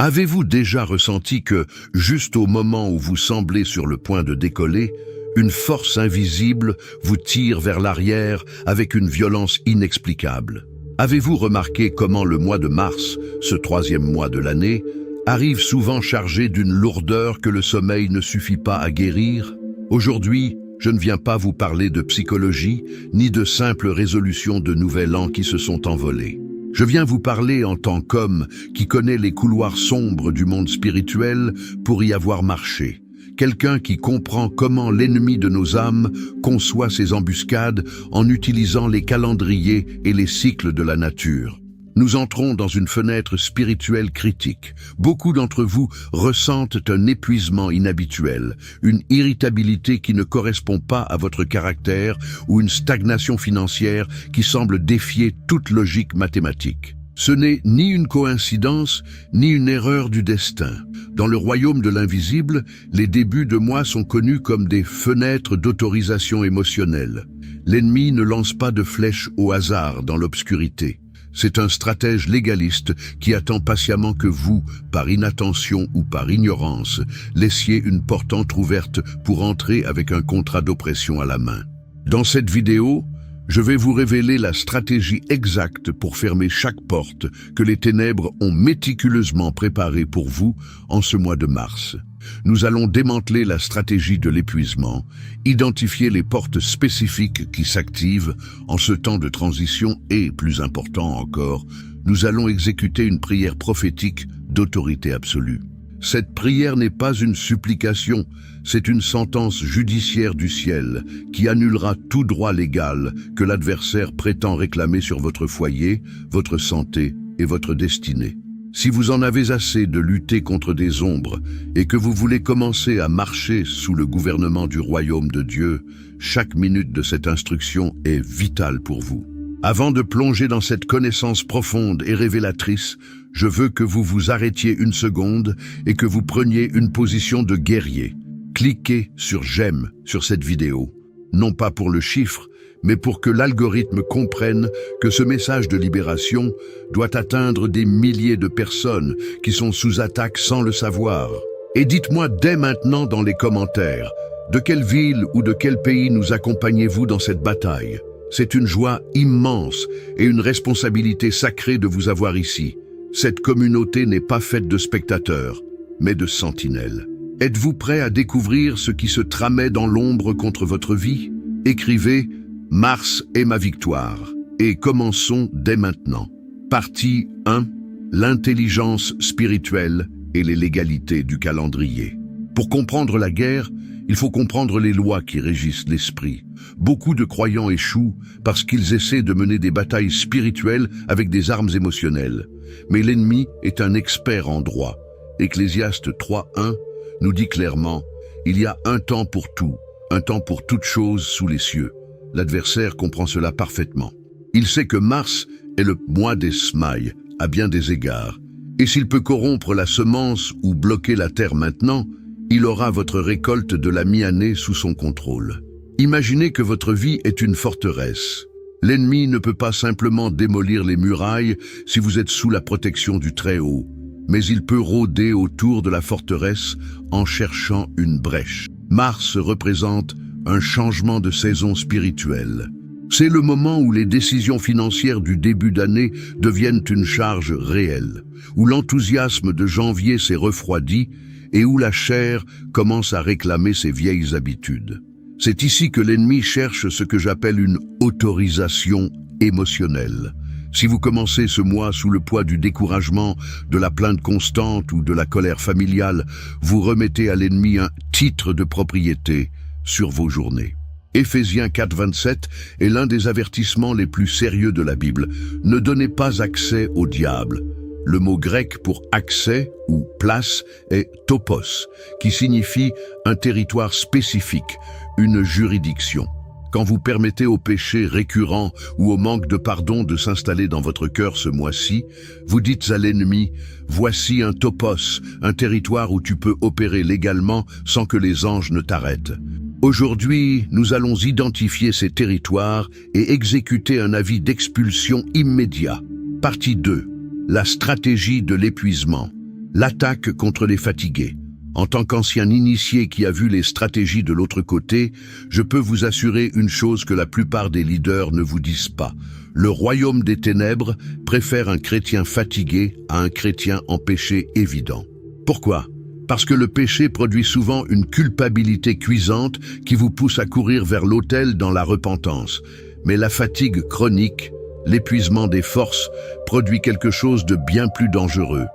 Avez-vous déjà ressenti que, juste au moment où vous semblez sur le point de décoller, une force invisible vous tire vers l'arrière avec une violence inexplicable? Avez-vous remarqué comment le mois de mars, ce troisième mois de l'année, arrive souvent chargé d'une lourdeur que le sommeil ne suffit pas à guérir? Aujourd'hui, je ne viens pas vous parler de psychologie, ni de simples résolutions de nouvel an qui se sont envolées. Je viens vous parler en tant qu'homme qui connaît les couloirs sombres du monde spirituel pour y avoir marché. Quelqu'un qui comprend comment l'ennemi de nos âmes conçoit ses embuscades en utilisant les calendriers et les cycles de la nature. Nous entrons dans une fenêtre spirituelle critique. Beaucoup d'entre vous ressentent un épuisement inhabituel, une irritabilité qui ne correspond pas à votre caractère ou une stagnation financière qui semble défier toute logique mathématique. Ce n'est ni une coïncidence, ni une erreur du destin. Dans le royaume de l'invisible, les débuts de mois sont connus comme des fenêtres d'autorisation émotionnelle. L'ennemi ne lance pas de flèches au hasard dans l'obscurité. C'est un stratège légaliste qui attend patiemment que vous, par inattention ou par ignorance, laissiez une porte entrouverte pour entrer avec un contrat d'oppression à la main. Dans cette vidéo, je vais vous révéler la stratégie exacte pour fermer chaque porte que les ténèbres ont méticuleusement préparée pour vous en ce mois de mars. Nous allons démanteler la stratégie de l'épuisement, identifier les portes spécifiques qui s'activent en ce temps de transition et, plus important encore, nous allons exécuter une prière prophétique d'autorité absolue. Cette prière n'est pas une supplication, c'est une sentence judiciaire du ciel qui annulera tout droit légal que l'adversaire prétend réclamer sur votre foyer, votre santé et votre destinée. Si vous en avez assez de lutter contre des ombres et que vous voulez commencer à marcher sous le gouvernement du royaume de Dieu, chaque minute de cette instruction est vitale pour vous. Avant de plonger dans cette connaissance profonde et révélatrice, je veux que vous vous arrêtiez une seconde et que vous preniez une position de guerrier. Cliquez sur « J'aime » sur cette vidéo, non pas pour le chiffre, mais pour que l'algorithme comprenne que ce message de libération doit atteindre des milliers de personnes qui sont sous attaque sans le savoir. Et dites-moi dès maintenant dans les commentaires, de quelle ville ou de quel pays nous accompagnez-vous dans cette bataille? C'est une joie immense et une responsabilité sacrée de vous avoir ici. Cette communauté n'est pas faite de spectateurs, mais de sentinelles. Êtes-vous prêt à découvrir ce qui se tramait dans l'ombre contre votre vie? Écrivez « Mars est ma victoire » et commençons dès maintenant. Partie 1. L'intelligence spirituelle et les légalités du calendrier. Pour comprendre la guerre, il faut comprendre les lois qui régissent l'esprit. Beaucoup de croyants échouent parce qu'ils essaient de mener des batailles spirituelles avec des armes émotionnelles. Mais l'ennemi est un expert en droit. Ecclésiaste 3:1 nous dit clairement « Il y a un temps pour tout, un temps pour toute chose sous les cieux ». L'adversaire comprend cela parfaitement. Il sait que Mars est le mois des semailles, à bien des égards. Et s'il peut corrompre la semence ou bloquer la terre maintenant, il aura votre récolte de la mi-année sous son contrôle. Imaginez que votre vie est une forteresse. L'ennemi ne peut pas simplement démolir les murailles si vous êtes sous la protection du Très-Haut, mais il peut rôder autour de la forteresse en cherchant une brèche. Mars représente un changement de saison spirituelle. C'est le moment où les décisions financières du début d'année deviennent une charge réelle, où l'enthousiasme de janvier s'est refroidi et où la chair commence à réclamer ses vieilles habitudes. C'est ici que l'ennemi cherche ce que j'appelle une autorisation émotionnelle. Si vous commencez ce mois sous le poids du découragement, de la plainte constante ou de la colère familiale, vous remettez à l'ennemi un titre de propriété sur vos journées. Éphésiens 4:27 est l'un des avertissements les plus sérieux de la Bible. Ne donnez pas accès au diable. Le mot grec pour accès ou place est topos, qui signifie un territoire spécifique, une juridiction. Quand vous permettez au péché récurrent ou au manque de pardon de s'installer dans votre cœur ce mois-ci, vous dites à l'ennemi « Voici un topos, un territoire où tu peux opérer légalement sans que les anges ne t'arrêtent ». Aujourd'hui, nous allons identifier ces territoires et exécuter un avis d'expulsion immédiat. Partie 2. La stratégie de l'épuisement. L'attaque contre les fatigués. En tant qu'ancien initié qui a vu les stratégies de l'autre côté, je peux vous assurer une chose que la plupart des leaders ne vous disent pas. Le royaume des ténèbres préfère un chrétien fatigué à un chrétien en péché évident. Pourquoi ? Parce que le péché produit souvent une culpabilité cuisante qui vous pousse à courir vers l'autel dans la repentance. Mais la fatigue chronique, l'épuisement des forces, produit quelque chose de bien plus dangereux.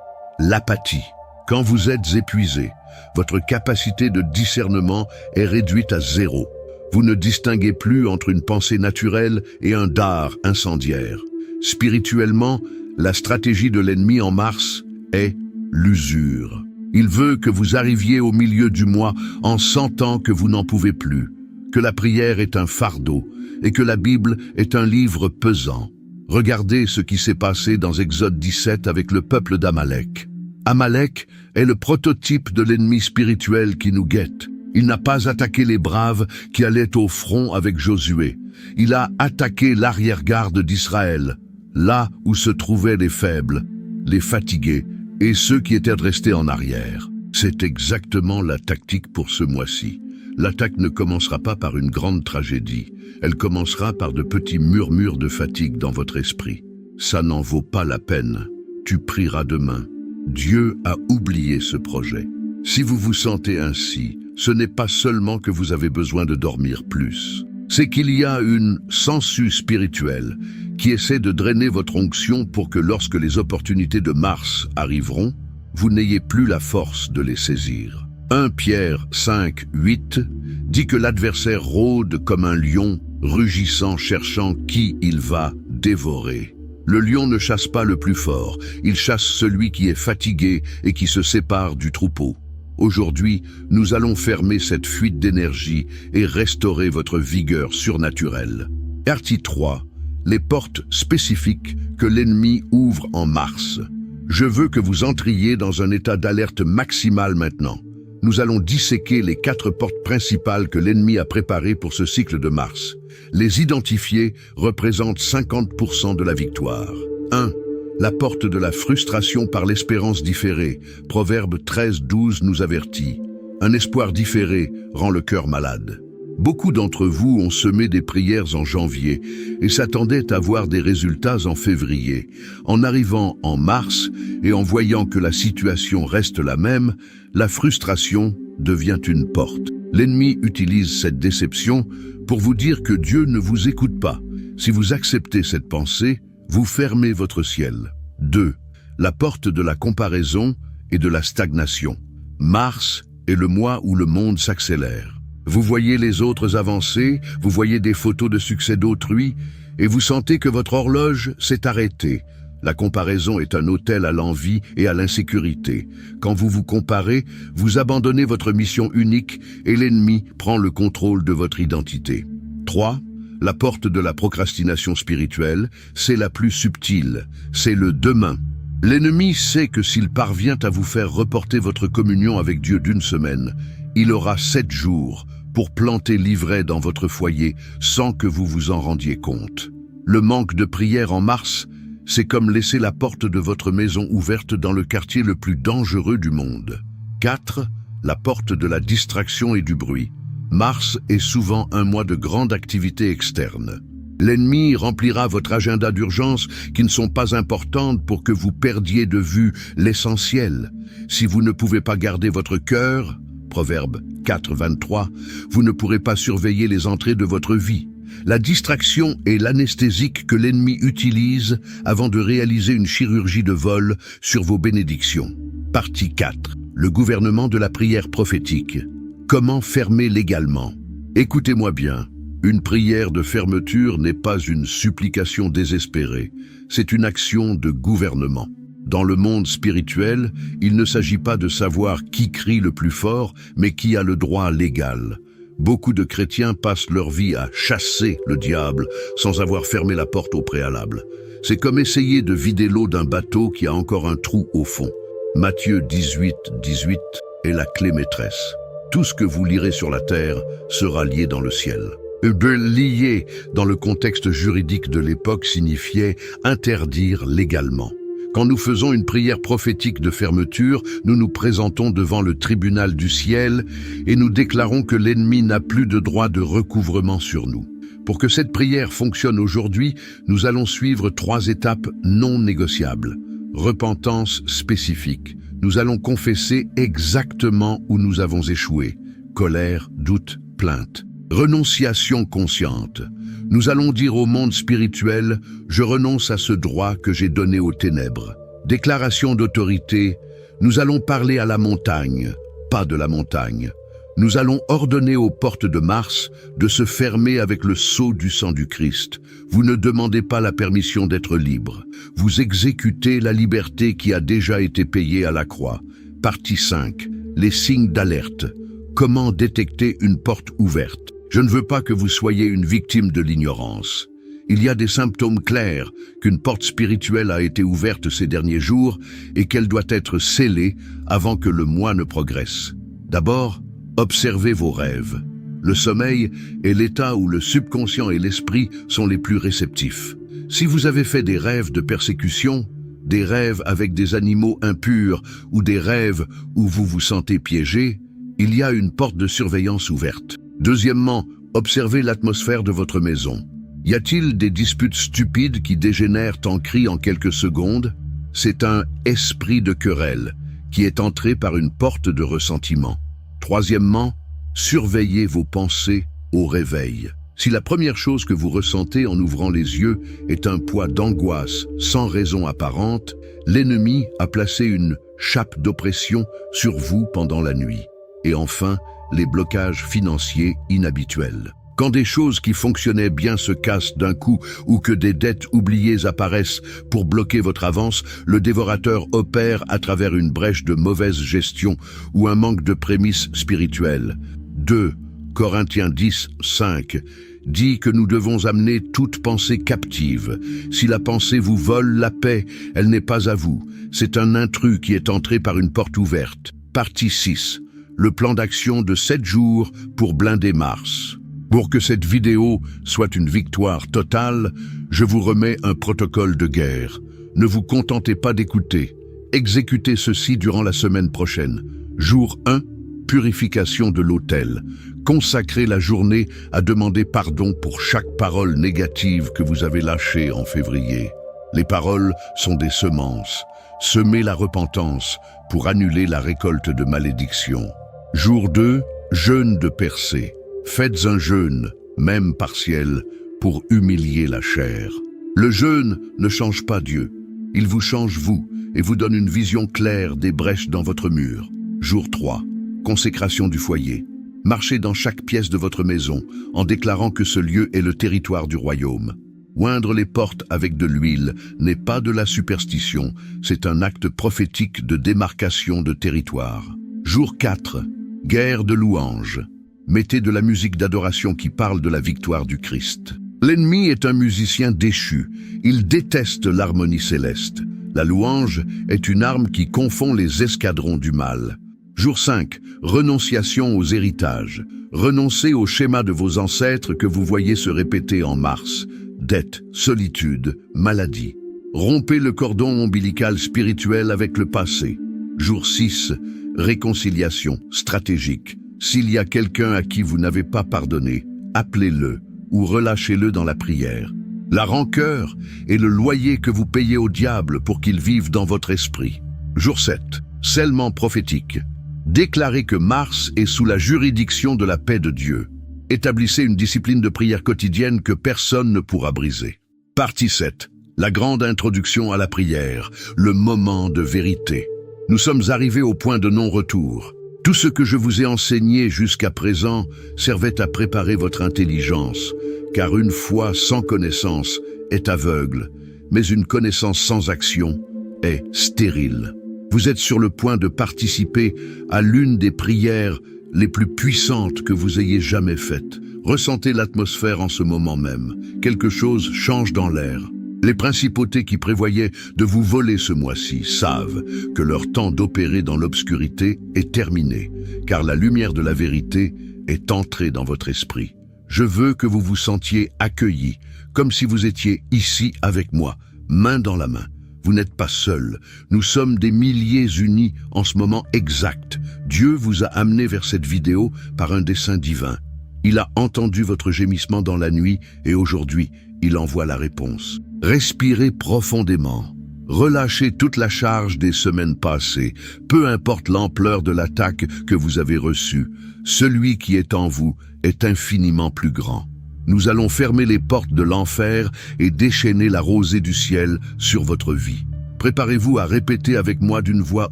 L'apathie. Quand vous êtes épuisé, votre capacité de discernement est réduite à zéro. Vous ne distinguez plus entre une pensée naturelle et un dard incendiaire. Spirituellement, la stratégie de l'ennemi en mars est l'usure. Il veut que vous arriviez au milieu du mois en sentant que vous n'en pouvez plus, que la prière est un fardeau et que la Bible est un livre pesant. Regardez ce qui s'est passé dans Exode 17 avec le peuple d'Amalek. Amalek est le prototype de l'ennemi spirituel qui nous guette. Il n'a pas attaqué les braves qui allaient au front avec Josué. Il a attaqué l'arrière-garde d'Israël, là où se trouvaient les faibles, les fatigués et ceux qui étaient restés en arrière. C'est exactement la tactique pour ce mois-ci. L'attaque ne commencera pas par une grande tragédie. Elle commencera par de petits murmures de fatigue dans votre esprit. Ça n'en vaut pas la peine. Tu prieras demain. Dieu a oublié ce projet. Si vous vous sentez ainsi, ce n'est pas seulement que vous avez besoin de dormir plus. C'est qu'il y a une sangsue spirituelle qui essaie de drainer votre onction pour que lorsque les opportunités de Mars arriveront, vous n'ayez plus la force de les saisir. 1 Pierre 5, 8 dit que l'adversaire rôde comme un lion, rugissant, cherchant qui il va dévorer. Le lion ne chasse pas le plus fort, il chasse celui qui est fatigué et qui se sépare du troupeau. Aujourd'hui, nous allons fermer cette fuite d'énergie et restaurer votre vigueur surnaturelle. Partie 3. Les portes spécifiques que l'ennemi ouvre en mars. Je veux que vous entriez dans un état d'alerte maximale maintenant. Nous allons disséquer les 4 portes principales que l'ennemi a préparées pour ce cycle de mars. Les identifier représente 50% de la victoire. 1. La porte de la frustration par l'espérance différée. Proverbe 13-12 nous avertit. Un espoir différé rend le cœur malade. Beaucoup d'entre vous ont semé des prières en janvier et s'attendaient à voir des résultats en février. En arrivant en mars et en voyant que la situation reste la même, la frustration devient une porte. L'ennemi utilise cette déception pour vous dire que Dieu ne vous écoute pas. Si vous acceptez cette pensée, vous fermez votre ciel. 2. La porte de la comparaison et de la stagnation. Mars est le mois où le monde s'accélère. Vous voyez les autres avancer, vous voyez des photos de succès d'autrui, et vous sentez que votre horloge s'est arrêtée. La comparaison est un autel à l'envie et à l'insécurité. Quand vous vous comparez, vous abandonnez votre mission unique et l'ennemi prend le contrôle de votre identité. 3. La porte de la procrastination spirituelle, c'est la plus subtile, c'est le demain. L'ennemi sait que s'il parvient à vous faire reporter votre communion avec Dieu d'1 semaine, il aura 7 jours pour planter l'ivraie dans votre foyer sans que vous vous en rendiez compte. Le manque de prière en mars, c'est comme laisser la porte de votre maison ouverte dans le quartier le plus dangereux du monde. 4. La porte de la distraction et du bruit. Mars est souvent un mois de grande activité externe. L'ennemi remplira votre agenda d'urgence qui ne sont pas importantes pour que vous perdiez de vue l'essentiel. Si vous ne pouvez pas garder votre cœur, Proverbe 4, 23, vous ne pourrez pas surveiller les entrées de votre vie. La distraction est l'anesthésique que l'ennemi utilise avant de réaliser une chirurgie de vol sur vos bénédictions. Partie 4. Le gouvernement de la prière prophétique. Comment fermer légalement? Écoutez-moi bien. Une prière de fermeture n'est pas une supplication désespérée, c'est une action de gouvernement. Dans le monde spirituel, il ne s'agit pas de savoir qui crie le plus fort, mais qui a le droit légal. Beaucoup de chrétiens passent leur vie à chasser le diable sans avoir fermé la porte au préalable. C'est comme essayer de vider l'eau d'un bateau qui a encore un trou au fond. Matthieu 18, 18 est la clé maîtresse. Tout ce que vous lirez sur la terre sera lié dans le ciel. Lier, dans le contexte juridique de l'époque, signifiait interdire légalement. Quand nous faisons une prière prophétique de fermeture, nous nous présentons devant le tribunal du ciel et nous déclarons que l'ennemi n'a plus de droit de recouvrement sur nous. Pour que cette prière fonctionne aujourd'hui, nous allons suivre 3 étapes non négociables. Repentance spécifique. Nous allons confesser exactement où nous avons échoué. Colère, doute, plainte. Renonciation consciente. Nous allons dire au monde spirituel, je renonce à ce droit que j'ai donné aux ténèbres. Déclaration d'autorité. Nous allons parler à la montagne, pas de la montagne. Nous allons ordonner aux portes de Mars de se fermer avec le sceau du sang du Christ. Vous ne demandez pas la permission d'être libre. Vous exécutez la liberté qui a déjà été payée à la croix. Partie 5. Les signes d'alerte. Comment détecter une porte ouverte? Je ne veux pas que vous soyez une victime de l'ignorance. Il y a des symptômes clairs qu'une porte spirituelle a été ouverte ces derniers jours et qu'elle doit être scellée avant que le mois ne progresse. D'abord, observez vos rêves. Le sommeil est l'état où le subconscient et l'esprit sont les plus réceptifs. Si vous avez fait des rêves de persécution, des rêves avec des animaux impurs ou des rêves où vous vous sentez piégé, il y a une porte de surveillance ouverte. Deuxièmement, observez l'atmosphère de votre maison. Y a-t-il des disputes stupides qui dégénèrent en cris en quelques secondes? C'est un esprit de querelle qui est entré par une porte de ressentiment. Troisièmement, surveillez vos pensées au réveil. Si la première chose que vous ressentez en ouvrant les yeux est un poids d'angoisse sans raison apparente, l'ennemi a placé une chape d'oppression sur vous pendant la nuit. Et enfin, les blocages financiers inhabituels. Quand des choses qui fonctionnaient bien se cassent d'un coup ou que des dettes oubliées apparaissent pour bloquer votre avance, le dévorateur opère à travers une brèche de mauvaise gestion ou un manque de prémices spirituelles. 2 Corinthiens 10, 5 dit que nous devons amener toute pensée captive. Si la pensée vous vole la paix, elle n'est pas à vous. C'est un intrus qui est entré par une porte ouverte. Partie 6. Le plan d'action de 7 jours pour blinder Mars. Pour que cette vidéo soit une victoire totale, je vous remets un protocole de guerre. Ne vous contentez pas d'écouter. Exécutez ceci durant la semaine prochaine. Jour 1, purification de l'autel. Consacrez la journée à demander pardon pour chaque parole négative que vous avez lâchée en février. Les paroles sont des semences. Semez la repentance pour annuler la récolte de malédiction. Jour 2, jeûne de percée. Faites un jeûne, même partiel, pour humilier la chair. Le jeûne ne change pas Dieu. Il vous change vous et vous donne une vision claire des brèches dans votre mur. Jour 3, consécration du foyer. Marchez dans chaque pièce de votre maison en déclarant que ce lieu est le territoire du royaume. Oindre les portes avec de l'huile n'est pas de la superstition, c'est un acte prophétique de démarcation de territoire. Jour 4, guerre de louanges. Mettez de la musique d'adoration qui parle de la victoire du Christ. L'ennemi est un musicien déchu. Il déteste l'harmonie céleste. La louange est une arme qui confond les escadrons du mal. Jour 5, renonciation aux héritages. Renoncez au schéma de vos ancêtres que vous voyez se répéter en mars. Dette, solitude, maladie. Rompez le cordon ombilical spirituel avec le passé. Jour 6, réconciliation stratégique. S'il y a quelqu'un à qui vous n'avez pas pardonné, appelez-le ou relâchez-le dans la prière. La rancœur est le loyer que vous payez au diable pour qu'il vive dans votre esprit. Jour 7, scellement prophétique. Déclarez que Mars est sous la juridiction de la paix de Dieu. Établissez une discipline de prière quotidienne que personne ne pourra briser. Partie 7. La grande introduction à la prière, le moment de vérité. Nous sommes arrivés au point de non-retour. Tout ce que je vous ai enseigné jusqu'à présent servait à préparer votre intelligence, car une foi sans connaissance est aveugle, mais une connaissance sans action est stérile. Vous êtes sur le point de participer à l'une des prières les plus puissantes que vous ayez jamais faites. Ressentez l'atmosphère en ce moment même. Quelque chose change dans l'air. Les principautés qui prévoyaient de vous voler ce mois-ci savent que leur temps d'opérer dans l'obscurité est terminé, car la lumière de la vérité est entrée dans votre esprit. Je veux que vous vous sentiez accueillis, comme si vous étiez ici avec moi, main dans la main. Vous n'êtes pas seul. Nous sommes des milliers unis en ce moment exact. Dieu vous a amené vers cette vidéo par un dessein divin. Il a entendu votre gémissement dans la nuit et aujourd'hui, il envoie la réponse. Respirez profondément. Relâchez toute la charge des semaines passées, peu importe l'ampleur de l'attaque que vous avez reçue. Celui qui est en vous est infiniment plus grand. Nous allons fermer les portes de l'enfer et déchaîner la rosée du ciel sur votre vie. Préparez-vous à répéter avec moi d'une voix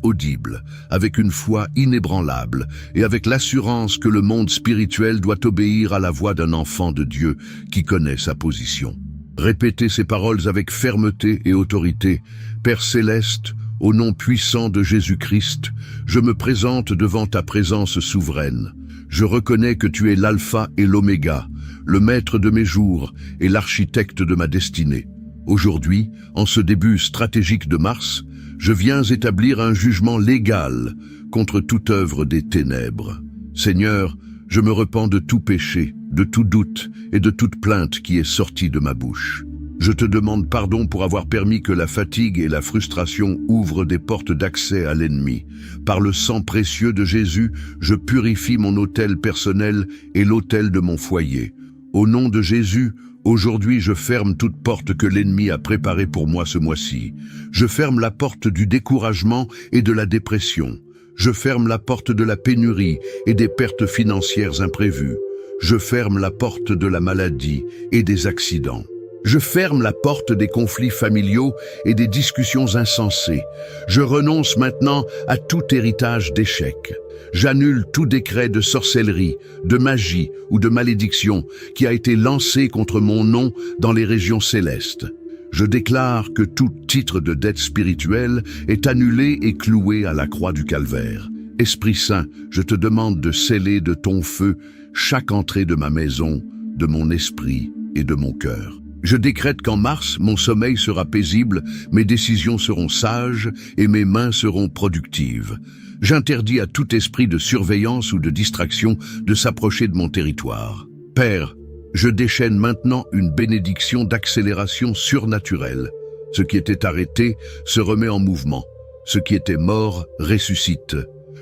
audible, avec une foi inébranlable et avec l'assurance que le monde spirituel doit obéir à la voix d'un enfant de Dieu qui connaît sa position. Répétez ces paroles avec fermeté et autorité. Père céleste, au nom puissant de Jésus-Christ, je me présente devant ta présence souveraine. Je reconnais que tu es l'alpha et l'oméga, le maître de mes jours et l'architecte de ma destinée. Aujourd'hui, en ce début stratégique de mars, je viens établir un jugement légal contre toute œuvre des ténèbres. Seigneur, je me repens de tout péché, de tout doute et de toute plainte qui est sortie de ma bouche. Je te demande pardon pour avoir permis que la fatigue et la frustration ouvrent des portes d'accès à l'ennemi. Par le sang précieux de Jésus, je purifie mon autel personnel et l'autel de mon foyer. Au nom de Jésus, aujourd'hui je ferme toute porte que l'ennemi a préparée pour moi ce mois-ci. Je ferme la porte du découragement et de la dépression. Je ferme la porte de la pénurie et des pertes financières imprévues. Je ferme la porte de la maladie et des accidents. Je ferme la porte des conflits familiaux et des discussions insensées. Je renonce maintenant à tout héritage d'échecs. J'annule tout décret de sorcellerie, de magie ou de malédiction qui a été lancé contre mon nom dans les régions célestes. Je déclare que tout titre de dette spirituelle est annulé et cloué à la croix du calvaire. Esprit Saint, je te demande de sceller de ton feu chaque entrée de ma maison, de mon esprit et de mon cœur. Je décrète qu'en mars, mon sommeil sera paisible, mes décisions seront sages et mes mains seront productives. J'interdis à tout esprit de surveillance ou de distraction de s'approcher de mon territoire. Père, je déchaîne maintenant une bénédiction d'accélération surnaturelle. Ce qui était arrêté se remet en mouvement. Ce qui était mort ressuscite.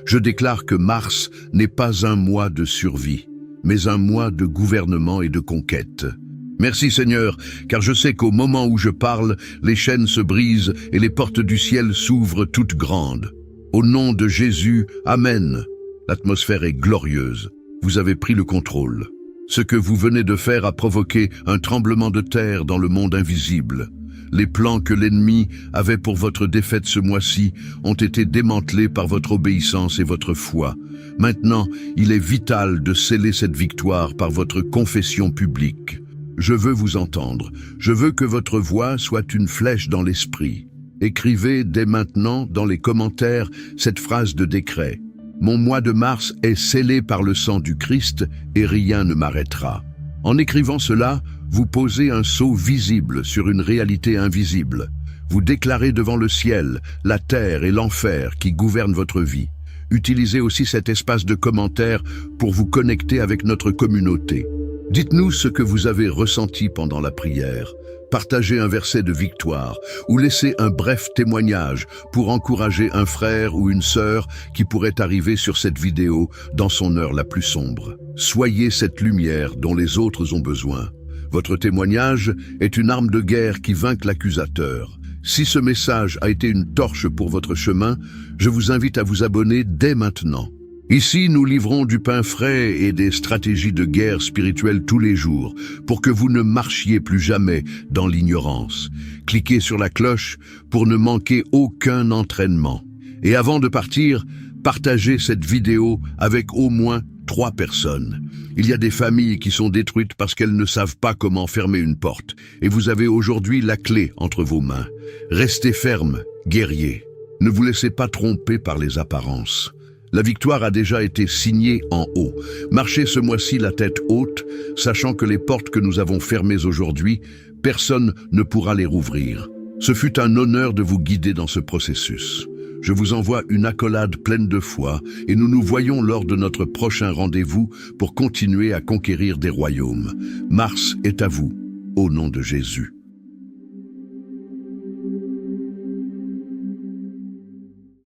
Je déclare que mars n'est pas un mois de survie, mais un mois de gouvernement et de conquête. Merci Seigneur, car je sais qu'au moment où je parle, les chaînes se brisent et les portes du ciel s'ouvrent toutes grandes. Au nom de Jésus, Amen. L'atmosphère est glorieuse. Vous avez pris le contrôle. Ce que vous venez de faire a provoqué un tremblement de terre dans le monde invisible. Les plans que l'ennemi avait pour votre défaite ce mois-ci ont été démantelés par votre obéissance et votre foi. Maintenant, il est vital de sceller cette victoire par votre confession publique. Je veux vous entendre. Je veux que votre voix soit une flèche dans l'esprit. Écrivez dès maintenant dans les commentaires cette phrase de décret. Mon mois de mars est scellé par le sang du Christ et rien ne m'arrêtera. En écrivant cela, vous posez un sceau visible sur une réalité invisible. Vous déclarez devant le ciel, la terre et l'enfer qui gouvernent votre vie. Utilisez aussi cet espace de commentaires pour vous connecter avec notre communauté. Dites-nous ce que vous avez ressenti pendant la prière. Partagez un verset de victoire ou laissez un bref témoignage pour encourager un frère ou une sœur qui pourrait arriver sur cette vidéo dans son heure la plus sombre. Soyez cette lumière dont les autres ont besoin. Votre témoignage est une arme de guerre qui vainc l'accusateur. Si ce message a été une torche pour votre chemin, je vous invite à vous abonner dès maintenant. Ici, nous livrons du pain frais et des stratégies de guerre spirituelle tous les jours pour que vous ne marchiez plus jamais dans l'ignorance. Cliquez sur la cloche pour ne manquer aucun entraînement. Et avant de partir, partagez cette vidéo avec au moins 3 personnes. Il y a des familles qui sont détruites parce qu'elles ne savent pas comment fermer une porte. Et vous avez aujourd'hui la clé entre vos mains. Restez ferme, guerrier. Ne vous laissez pas tromper par les apparences. La victoire a déjà été signée en haut. Marchez ce mois-ci la tête haute, sachant que les portes que nous avons fermées aujourd'hui, personne ne pourra les rouvrir. Ce fut un honneur de vous guider dans ce processus. Je vous envoie une accolade pleine de foi et nous nous voyons lors de notre prochain rendez-vous pour continuer à conquérir des royaumes. Mars est à vous, au nom de Jésus.